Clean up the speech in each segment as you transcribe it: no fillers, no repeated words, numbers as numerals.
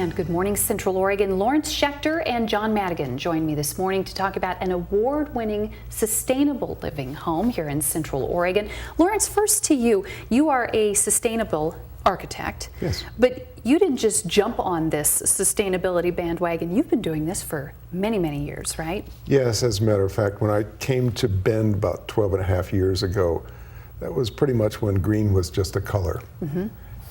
And good morning, Central Oregon. Lawrence Schechter and John Madigan join me this morning to talk about an award-winning sustainable living home here in Central Oregon. Lawrence, first to you. You are a sustainable architect. Yes. But you didn't just jump on this sustainability bandwagon. You've been doing this for many, many years, right? Yes, as a matter of fact, when I came to Bend about 12 and a half years ago, that was pretty much when green was just a color. Mm-hmm.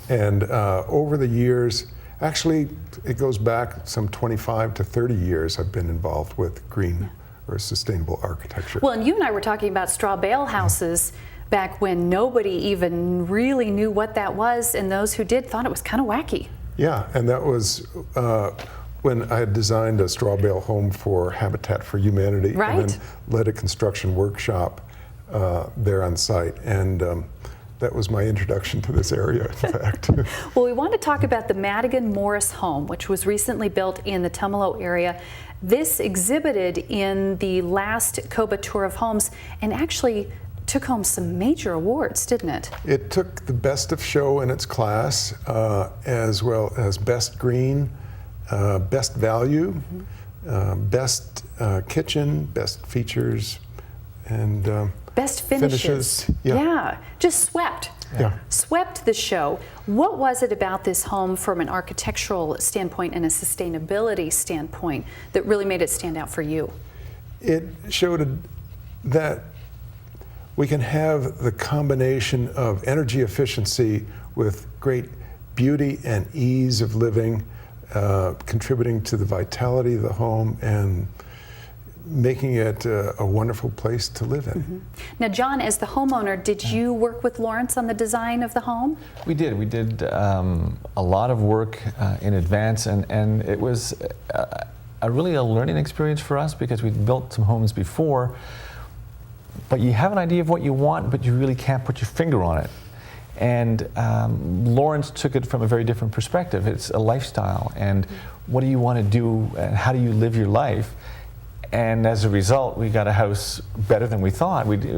And over the years, actually, it goes back some 25 to 30 years I've been involved with green or sustainable architecture. Well, and you and I were talking about straw bale houses back when nobody even really knew what that was, and those who did thought it was kind of wacky. Yeah, and that was when I had designed a straw bale home for Habitat for Humanity, right, and then led a construction workshop there on site. And that was my introduction to this area, in fact. Well, we want to talk about the Madigan Morris home, which was recently built in the Tumalo area. This exhibited in the last COBA Tour of Homes and actually took home some major awards, didn't it? It took the best of show in its class, as well as best green, best value, best kitchen, best features, and best finishes. Yeah, just swept. Yeah. Swept the show. What was it about this home from an architectural standpoint and a sustainability standpoint that really made it stand out for you? It showed that we can have the combination of energy efficiency with great beauty and ease of living, contributing to the vitality of the home and making it a wonderful place to live in. Mm-hmm. Now, John, as the homeowner, did you work with Lawrence on the design of the home? We did. We did a lot of work in advance, and it was really a learning experience for us because we'd built some homes before, but you have an idea of what you want, but you really can't put your finger on it. And Lawrence took it from a very different perspective. It's a lifestyle, and what do you want to do, and how do you live your life? And as a result, we got a house better than we thought. You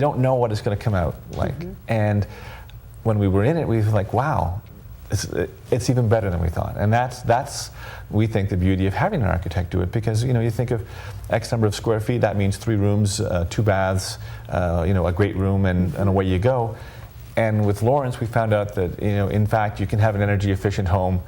don't know what it's going to come out like. Mm-hmm. And when we were in it, we were like, wow, it's even better than we thought. And that's we think the beauty of having an architect do it, because you think of X number of square feet, that means 3 rooms, 2 baths, a great room, and away you go. And with Lawrence, we found out that in fact you can have an energy efficient home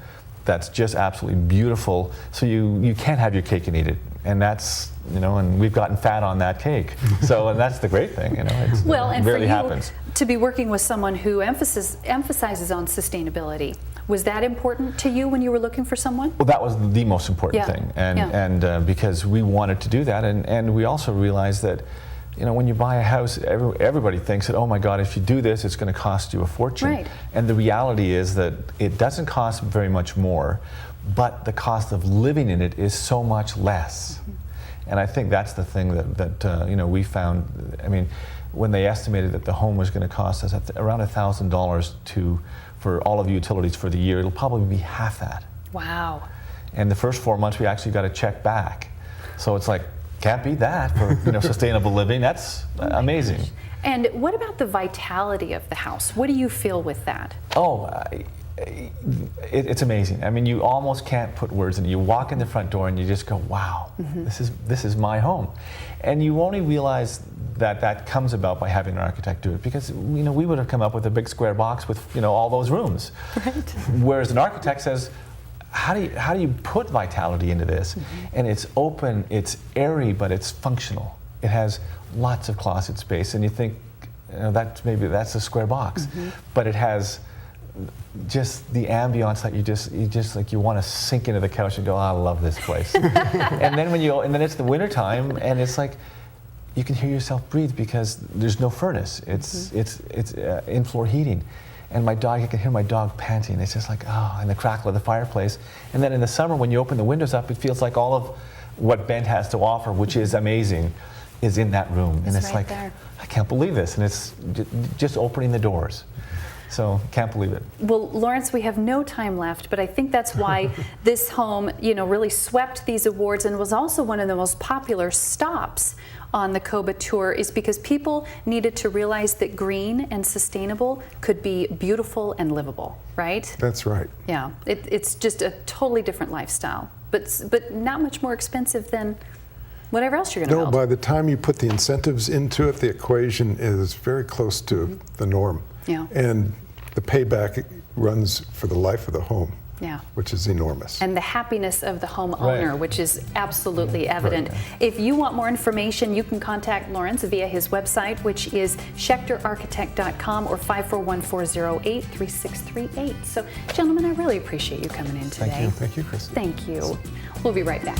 that's just absolutely beautiful, so you can't have your cake and eat it. And that's, and we've gotten fat on that cake. So, and that's the great thing, it's, well, and rarely for you happens. To be working with someone who emphasizes on sustainability, was that important to you when you were looking for someone? Well, that was the most important thing, and because we wanted to do that, and we also realized that when you buy a house, everybody thinks that, oh my God, if you do this, it's going to cost you a fortune. Right. And the reality is that it doesn't cost very much more, but the cost of living in it is so much less. Mm-hmm. And I think that's the thing that we found. I mean, when they estimated that the home was going to cost us around $1,000 for all of the utilities for the year, it'll probably be half that. Wow. And the first 4 months, we actually got a check back. So it's like, can't beat that for sustainable living. That's amazing. And what about the vitality of the house? What do you feel with that? Oh, it's amazing. I mean, you almost can't put words in it. You walk in the front door and you just go, wow, this is my home. And you only realize that comes about by having an architect do it, because we would have come up with a big square box with all those rooms. Right. Whereas an architect says, how do you put vitality into this? Mm-hmm. And it's open, it's airy, but it's functional. It has lots of closet space, and you think that's a square box, but it has just the ambiance that you want to sink into the couch and go, oh, I love this place. and then it's the winter time, and it's like you can hear yourself breathe because there's no furnace. It's in-floor heating. And my dog, I can hear my dog panting. It's just like, and the crackle of the fireplace. And then in the summer, when you open the windows up, it feels like all of what Bend has to offer, which is amazing, is in that room. And it's right like, there. I can't believe this. And it's just opening the doors. So can't believe it. Well, Lawrence, we have no time left, but I think that's why this home, really swept these awards and was also one of the most popular stops on the COBA tour, is because people needed to realize that green and sustainable could be beautiful and livable, right? That's right. Yeah, it's just a totally different lifestyle, but not much more expensive than whatever else you're going to No, build. by the time you put the incentives into it, the equation is very close to the norm. Yeah. And the payback runs for the life of the home, Yeah. which is enormous. And the happiness of the homeowner, Right. which is absolutely evident. Right. If you want more information, you can contact Lawrence via his website, which is schechterarchitect.com or 541-408-3638. So, gentlemen, I really appreciate you coming in today. Thank you. Thank you, Chris. Thank you. We'll be right back.